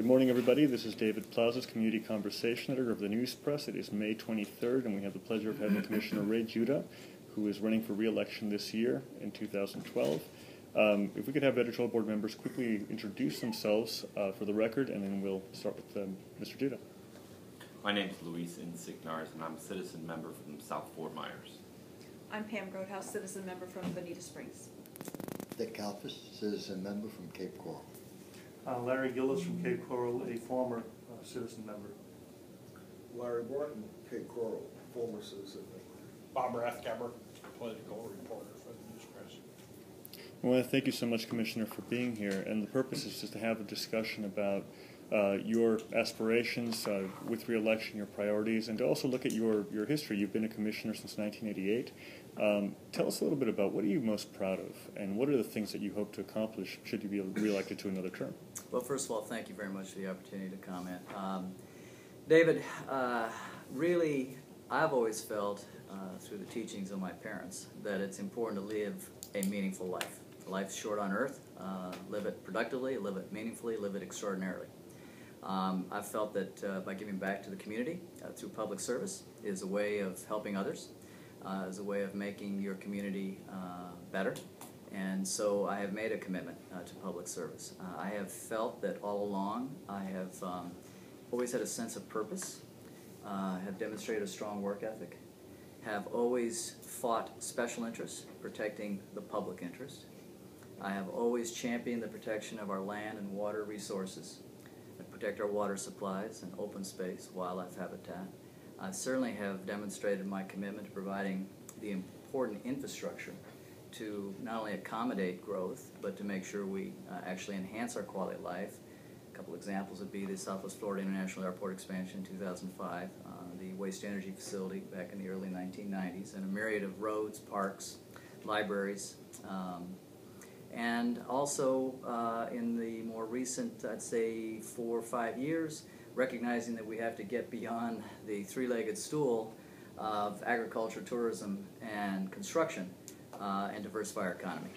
Good morning, everybody. This is David Plazas, Community Conversation Editor of the News Press. It is May 23rd, and we have the pleasure of having Commissioner Ray Judah, who is running for re-election this year in 2012. If we could have editorial board members quickly introduce themselves for the record, and then we'll start with Mr. Judah. My name is Luis Insignars, and I'm a citizen member from South Fort Myers. I'm Pam Grotehouse, citizen member from Bonita Springs. Dick Kalfas, citizen member from Cape Coral. Larry Gillis from Cape Coral, a former citizen member. Larry Borton, Cape Coral, former citizen member. Bob Rathgeber, political reporter for the News Press. Well, thank you so much, Commissioner, for being here. And the purpose is just to have a discussion about your aspirations with re-election, your priorities, and to also look at your history. You've been a commissioner since 1988. Tell us a little bit about what are you most proud of, and what are the things that you hope to accomplish should you be re-elected to another term? Well, first of all, thank you very much for the opportunity to comment. David, really, I've always felt through the teachings of my parents that it's important to live a meaningful life. Life's short on earth. Live it productively, live it meaningfully, live it extraordinarily. I've felt that by giving back to the community through public service is a way of helping others, is a way of making your community better. And so I have made a commitment to public service. I have felt that all along I have always had a sense of purpose, have demonstrated a strong work ethic, have always fought special interests, protecting the public interest. I have always championed the protection of our land and water resources, protect our water supplies and open space, wildlife habitat. I certainly have demonstrated my commitment to providing the important infrastructure to not only accommodate growth, but to make sure we actually enhance our quality of life. A couple examples would be the Southwest Florida International Airport expansion in 2005, the waste energy facility back in the early 1990s, and a myriad of roads, parks, libraries, and also in the more recent, I'd say 4 or 5 years, recognizing that we have to get beyond the three-legged stool of agriculture, tourism, and construction and diversify our economy.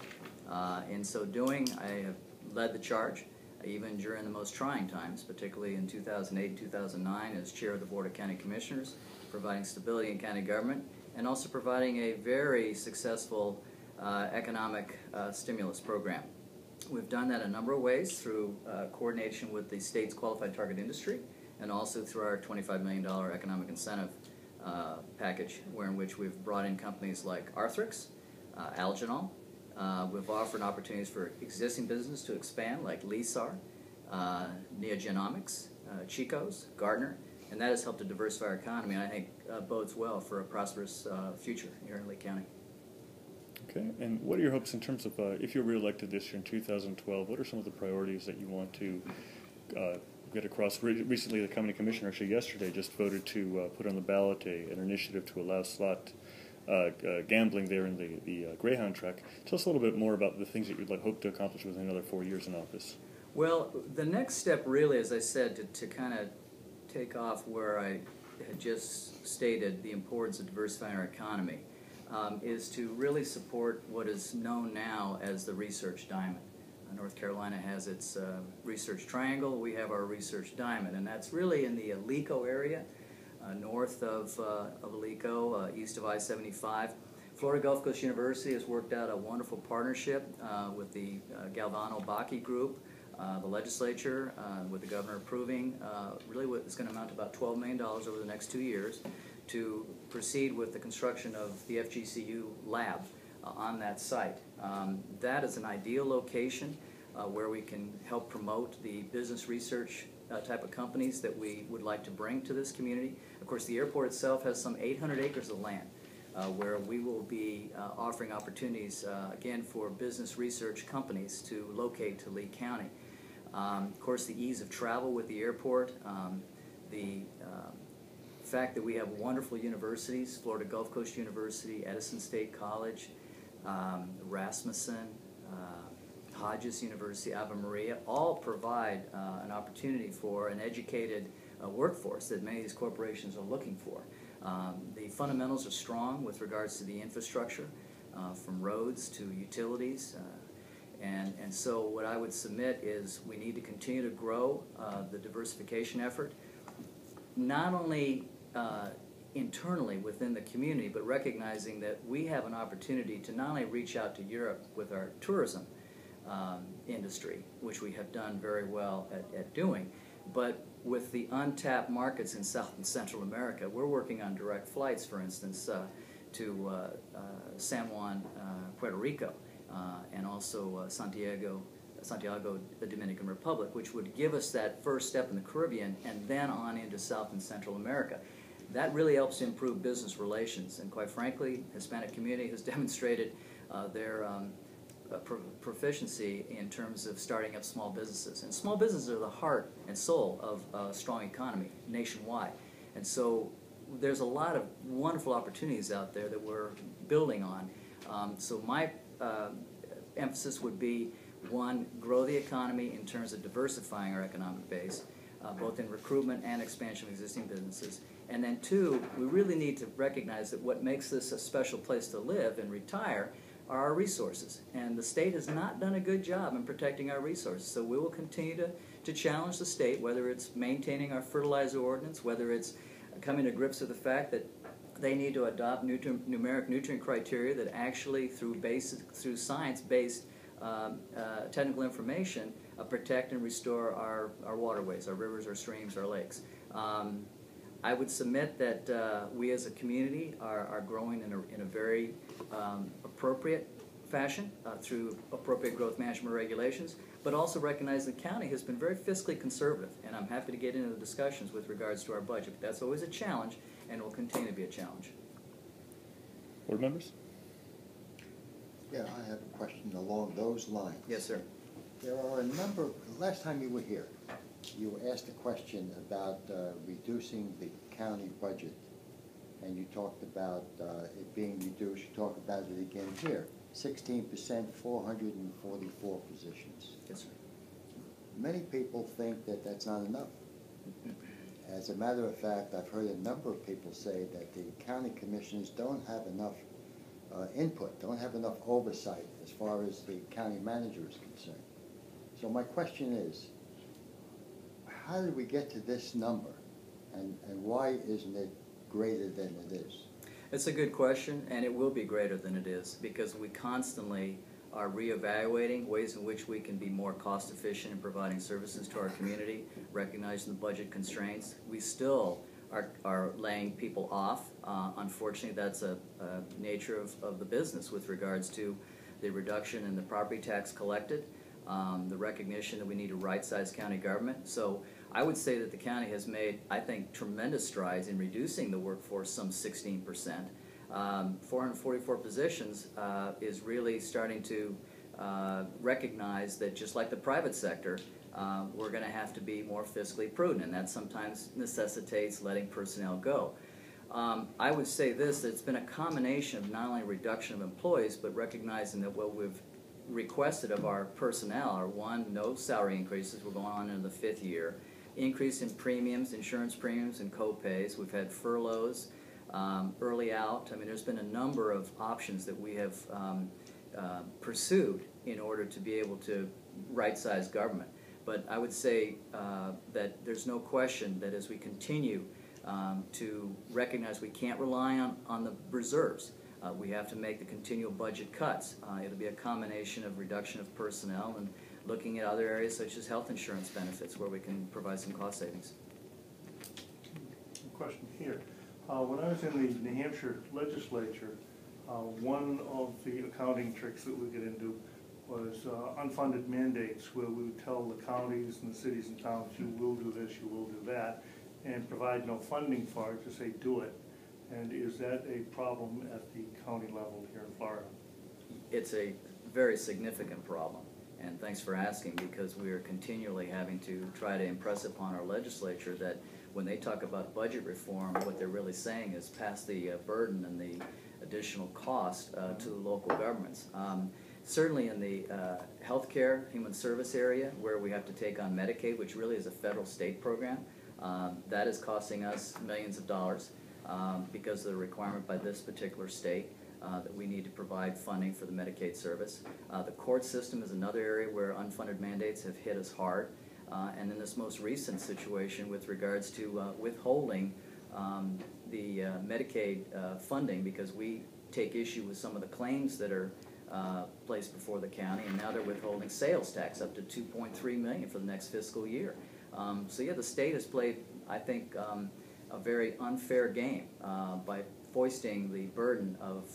In so doing, I have led the charge, even during the most trying times, particularly in 2008 and 2009 as chair of the Board of County Commissioners, providing stability in county government, and also providing a very successful economic stimulus program. We've done that a number of ways through coordination with the state's qualified target industry and also through our $25 million economic incentive package, in which we've brought in companies like Arthrix, Alginol. We've offered opportunities for existing business to expand like Lisar, Neogenomics, Chico's, Gardner, and that has helped to diversify our economy, and I think bodes well for a prosperous future here in Lee County. Okay, and what are your hopes in terms of, if you're re-elected this year in 2012, what are some of the priorities that you want to get across? Recently, the county commissioner, actually yesterday, just voted to put on the ballot an initiative to allow slot gambling there in the Greyhound track. Tell us a little bit more about the things that you'd hope to accomplish within another 4 years in office. Well, the next step really, as I said, to kind of take off where I had just stated the importance of diversifying our economy, is to really support what is known now as the research diamond. North Carolina has its research triangle. We have our research diamond, and that's really in the Alico area, north of Alico, east of I-75. Florida Gulf Coast University has worked out a wonderful partnership with the Galvano-Bakke group, the legislature, with the governor approving really what is going to amount to about $12 million over the next 2 years to proceed with the construction of the FGCU lab on that site. That is an ideal location where we can help promote the business research type of companies that we would like to bring to this community. Of course, the airport itself has some 800 acres of land where we will be offering opportunities, again, for business research companies to locate to Lee County. Of course, the ease of travel with the airport, the fact that we have wonderful universities, Florida Gulf Coast University, Edison State College, Rasmussen, Hodges University, Ave Maria, all provide an opportunity for an educated workforce that many of these corporations are looking for. The fundamentals are strong with regards to the infrastructure, from roads to utilities, And so what I would submit is we need to continue to grow the diversification effort, not only internally within the community, but recognizing that we have an opportunity to not only reach out to Europe with our tourism industry, which we have done very well at doing, but with the untapped markets in South and Central America. We're working on direct flights, for instance, to San Juan, Puerto Rico, and also Santiago, the Dominican Republic, which would give us that first step in the Caribbean and then on into South and Central America. That really helps to improve business relations, and quite frankly, Hispanic community has demonstrated their proficiency in terms of starting up small businesses. And small businesses are the heart and soul of a strong economy nationwide. And so there's a lot of wonderful opportunities out there that we're building on. So my emphasis would be, one, grow the economy in terms of diversifying our economic base, both in recruitment and expansion of existing businesses. And then two, we really need to recognize that what makes this a special place to live and retire are our resources. And the state has not done a good job in protecting our resources. So we will continue to challenge the state, whether it's maintaining our fertilizer ordinance, whether it's coming to grips with the fact that they need to adopt numeric nutrient criteria that actually, through science-based technical information, protect and restore our waterways, our rivers, our streams, our lakes. I would submit that we as a community are growing in a very appropriate fashion through appropriate growth management regulations, but also recognize the county has been very fiscally conservative, and I'm happy to get into the discussions with regards to our budget. That's always a challenge, and will continue to be a challenge. Board members? Yeah, I have a question along those lines. Yes, sir. There are a number, last time you were here, you were asked a question about reducing the county budget, and you talked about it being reduced. You talked about it again here, 16%, 444 positions. Yes, sir. Many people think that that's not enough. As a matter of fact, I've heard a number of people say that the county commissioners don't have enough input, don't have enough oversight as far as the county manager is concerned. So my question is, how did we get to this number, and why isn't it greater than it is? It's a good question, and it will be greater than it is, because we constantly are reevaluating ways in which we can be more cost efficient in providing services to our community, recognizing the budget constraints. We still are laying people off. Unfortunately, that's a nature of the business with regards to the reduction in the property tax collected, the recognition that we need a right-sized county government. So I would say that the county has made, I think, tremendous strides in reducing the workforce, some 16%. 444 positions is really starting to recognize that, just like the private sector, we're going to have to be more fiscally prudent, and that sometimes necessitates letting personnel go. I would say this, that it's been a combination of not only reduction of employees, but recognizing that what we've requested of our personnel are, one, no salary increases. We're going on into the 5th year. Increase in premiums, insurance premiums, and co-pays. We've had furloughs, early out. I mean, there's been a number of options that we have pursued in order to be able to right-size government. But I would say that there's no question that as we continue to recognize we can't rely on the reserves, we have to make the continual budget cuts. It'll be a combination of reduction of personnel and looking at other areas such as health insurance benefits where we can provide some cost savings. Question here. When I was in the New Hampshire legislature, one of the accounting tricks that we get into was unfunded mandates, where we would tell the counties and the cities and towns, you will do this, you will do that, and provide no funding for it, to say do it. And is that a problem at the county level here in Florida? It's a very significant problem, and thanks for asking, because we are continually having to try to impress upon our legislature that when they talk about budget reform, what they're really saying is pass the burden and the additional cost to the local governments. Certainly in the healthcare, human service area, where we have to take on Medicaid, which really is a federal-state program, that is costing us millions of dollars because of the requirement by this particular state. that we need to provide funding for the Medicaid service. The court system is another area where unfunded mandates have hit us hard. And in this most recent situation with regards to withholding the Medicaid funding, because we take issue with some of the claims that are placed before the county, and now they're withholding sales tax up to $2.3 million for the next fiscal year. So yeah, the state has played, I think, a very unfair game by foisting the burden of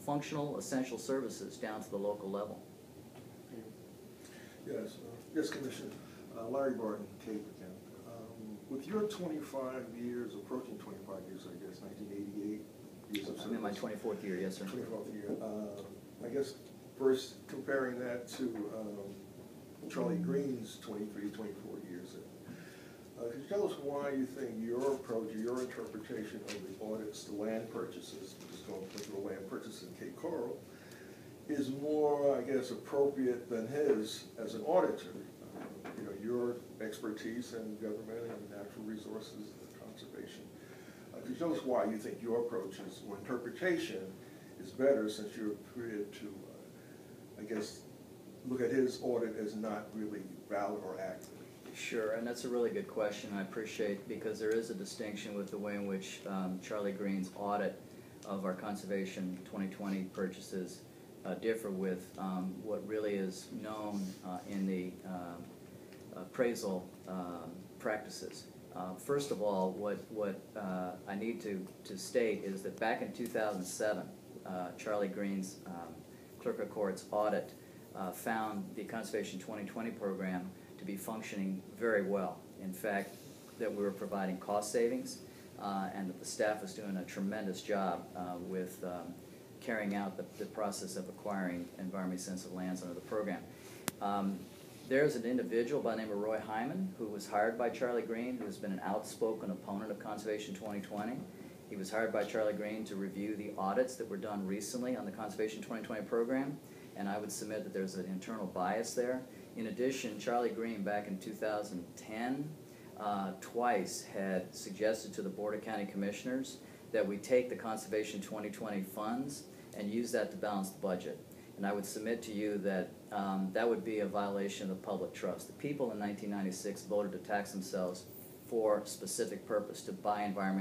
functional essential services down to the local level. Yes, yes, Commissioner. Larry Barton, Cape again. With your 25 years, approaching 25 years, I guess, 1988 years of service. I'm in my 24th year, yes, sir. 24th year. I guess first comparing that to Charlie Green's 23, 24 years. Could you tell us why you think your approach, your interpretation of the audits, the land purchases, just going through a land purchase in Cape Coral, is more, I guess, appropriate than his as an auditor? You know, your expertise in government and natural resources and conservation. Could you tell us why you think your approach is, or interpretation is better, since you're period to, I guess, look at his audit as not really valid or accurate? Sure, and that's a really good question. I appreciate, because there is a distinction with the way in which Charlie Green's audit of our Conservation 2020 purchases differ with what really is known in the appraisal practices. First of all, what I need to state is that back in 2007, Charlie Green's Clerk of Court's audit found the Conservation 2020 program to be functioning very well. In fact, that we were providing cost savings and that the staff was doing a tremendous job with carrying out the process of acquiring environmentally sensitive lands under the program. There's an individual by the name of Roy Hyman who was hired by Charlie Green, who has been an outspoken opponent of Conservation 2020. He was hired by Charlie Green to review the audits that were done recently on the Conservation 2020 program, and I would submit that there's an internal bias there. In addition, Charlie Green, back in 2010, twice had suggested to the Board of County Commissioners that we take the Conservation 2020 funds and use that to balance the budget. And I would submit to you that that would be a violation of public trust. The people in 1996 voted to tax themselves for a specific purpose, to buy environmental